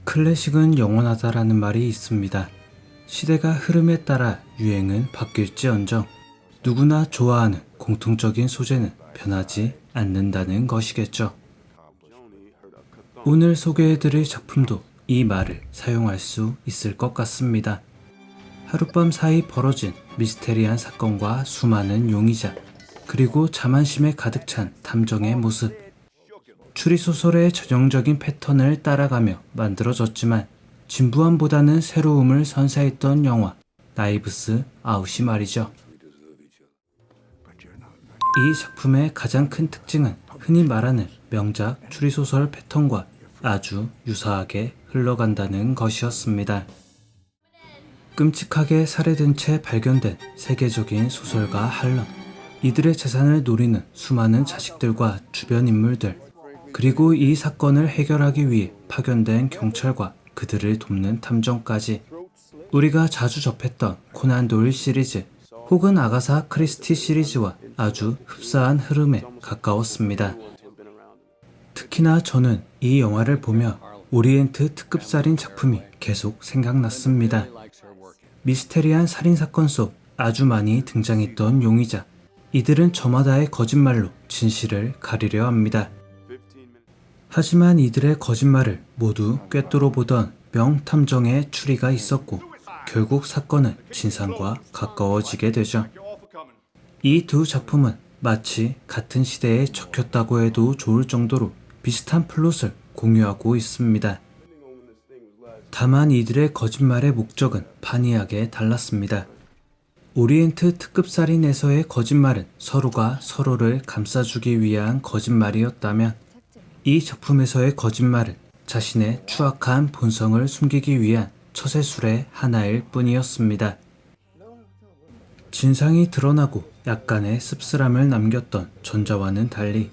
클래식은 영원하다라는 말이 있습니다. 시대가 흐름에 따라 유행은 바뀔지언정 누구나 좋아하는 공통적인 소재는 변하지 않는다는 것이겠죠. 오늘 소개해드릴 작품도 이 말을 사용할 수 있을 것 같습니다. 하룻밤 사이 벌어진 미스테리한 사건과 수많은 용의자, 그리고 자만심에 가득 찬 탐정의 모습. 추리소설의 전형적인 패턴을 따라가며 만들어졌지만 진부함보다는 새로움을 선사했던 영화 나이브스 아웃이 말이죠. 이 작품의 가장 큰 특징은 흔히 말하는 명작 추리소설 패턴과 아주 유사하게 흘러간다는 것이었습니다. 끔찍하게 살해된 채 발견된 세계적인 소설가 할런, 이들의 재산을 노리는 수많은 자식들과 주변 인물들, 그리고 이 사건을 해결하기 위해 파견된 경찰과 그들을 돕는 탐정까지, 우리가 자주 접했던 코난 도일 시리즈 혹은 아가사 크리스티 시리즈와 아주 흡사한 흐름에 가까웠습니다. 특히나 저는 이 영화를 보며 오리엔트 특급 살인 작품이 계속 생각났습니다. 미스테리한 살인사건 속 아주 많이 등장했던 용의자, 이들은 저마다의 거짓말로 진실을 가리려 합니다. 하지만 이들의 거짓말을 모두 꿰뚫어 보던 명탐정의 추리가 있었고 결국 사건은 진상과 가까워지게 되죠. 이 두 작품은 마치 같은 시대에 적혔다고 해도 좋을 정도로 비슷한 플롯을 공유하고 있습니다. 다만 이들의 거짓말의 목적은 판이하게 달랐습니다. 오리엔트 특급 살인에서의 거짓말은 서로가 서로를 감싸주기 위한 거짓말이었다면, 이 작품에서의 거짓말은 자신의 추악한 본성을 숨기기 위한 처세술의 하나일 뿐이었습니다. 진상이 드러나고 약간의 씁쓸함을 남겼던 전자와는 달리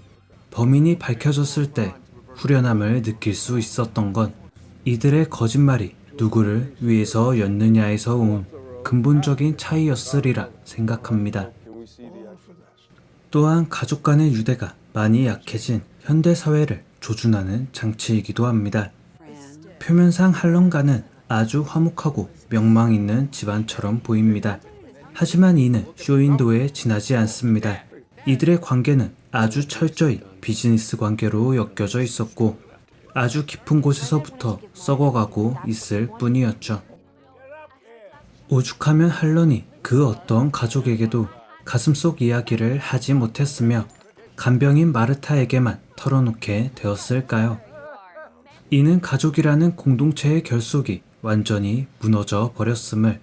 범인이 밝혀졌을 때 후련함을 느낄 수 있었던 건 이들의 거짓말이 누구를 위해서였느냐에서 온 근본적인 차이였으리라 생각합니다. 또한 가족 간의 유대가 많이 약해진 현대 사회를 조준하는 장치이기도 합니다. 표면상 할런가는 아주 화목하고 명망 있는 집안처럼 보입니다. 하지만 이는 쇼윈도에 지나지 않습니다. 이들의 관계는 아주 철저히 비즈니스 관계로 엮여져 있었고 아주 깊은 곳에서부터 썩어가고 있을 뿐이었죠. 오죽하면 할런이 그 어떤 가족에게도 가슴속 이야기를 하지 못했으며 간병인 마르타에게만 털어놓게 되었을까요? 이는 가족이라는 공동체의 결속이 완전히 무너져 버렸음을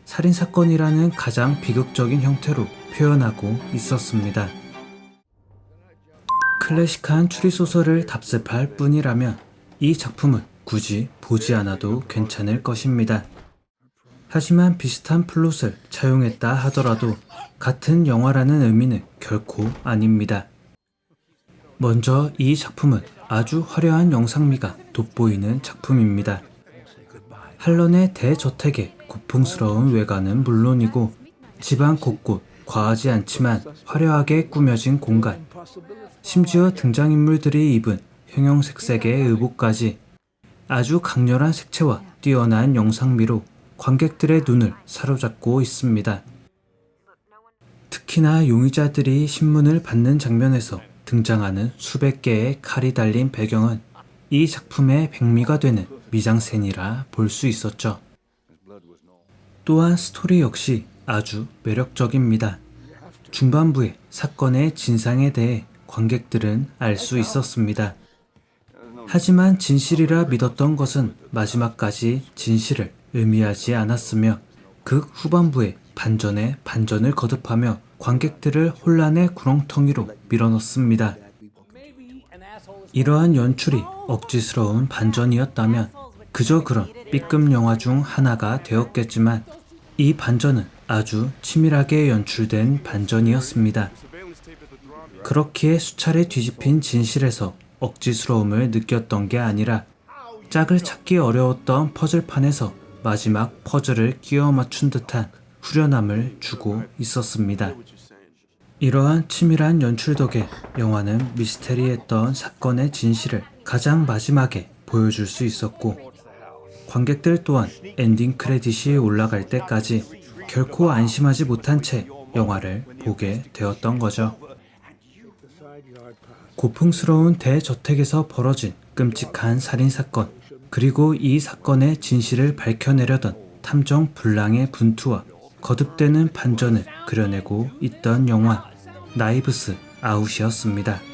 살인사건이라는 가장 비극적인 형태로 표현하고 있었습니다. 클래식한 추리소설을 답습할 뿐이라면 이 작품은 굳이 보지 않아도 괜찮을 것입니다. 하지만 비슷한 플롯을 차용했다 하더라도 같은 영화라는 의미는 결코 아닙니다. 먼저 이 작품은 아주 화려한 영상미가 돋보이는 작품입니다. 할런의 대저택의 고풍스러운 외관은 물론이고 집안 곳곳 과하지 않지만 화려하게 꾸며진 공간, 심지어 등장인물들이 입은 형형색색의 의복까지 아주 강렬한 색채와 뛰어난 영상미로 관객들의 눈을 사로잡고 있습니다. 특히나 용의자들이 신문을 받는 장면에서 등장하는 수백 개의 칼이 달린 배경은 이 작품의 백미가 되는 미장센이라 볼 수 있었죠. 또한 스토리 역시 아주 매력적입니다. 중반부에 사건의 진상에 대해 관객들은 알 수 있었습니다. 하지만 진실이라 믿었던 것은 마지막까지 진실을 의미하지 않았으며 극 후반부에 반전에 반전을 거듭하며 관객들을 혼란의 구렁텅이로 밀어넣습니다. 이러한 연출이 억지스러운 반전이었다면 그저 그런 B급 영화 중 하나가 되었겠지만 이 반전은 아주 치밀하게 연출된 반전이었습니다. 그렇기에 수차례 뒤집힌 진실에서 억지스러움을 느꼈던 게 아니라 짝을 찾기 어려웠던 퍼즐판에서 마지막 퍼즐을 끼워 맞춘 듯한 후련함을 주고 있었습니다. 이러한 치밀한 연출 덕에 영화는 미스테리했던 사건의 진실을 가장 마지막에 보여줄 수 있었고 관객들 또한 엔딩 크레딧이 올라갈 때까지 결코 안심하지 못한 채 영화를 보게 되었던 거죠. 고풍스러운 대저택에서 벌어진 끔찍한 살인사건, 그리고 이 사건의 진실을 밝혀내려던 탐정 블랑의 분투와 거듭되는 반전을 그려내고 있던 영화 나이브스 아웃이었습니다.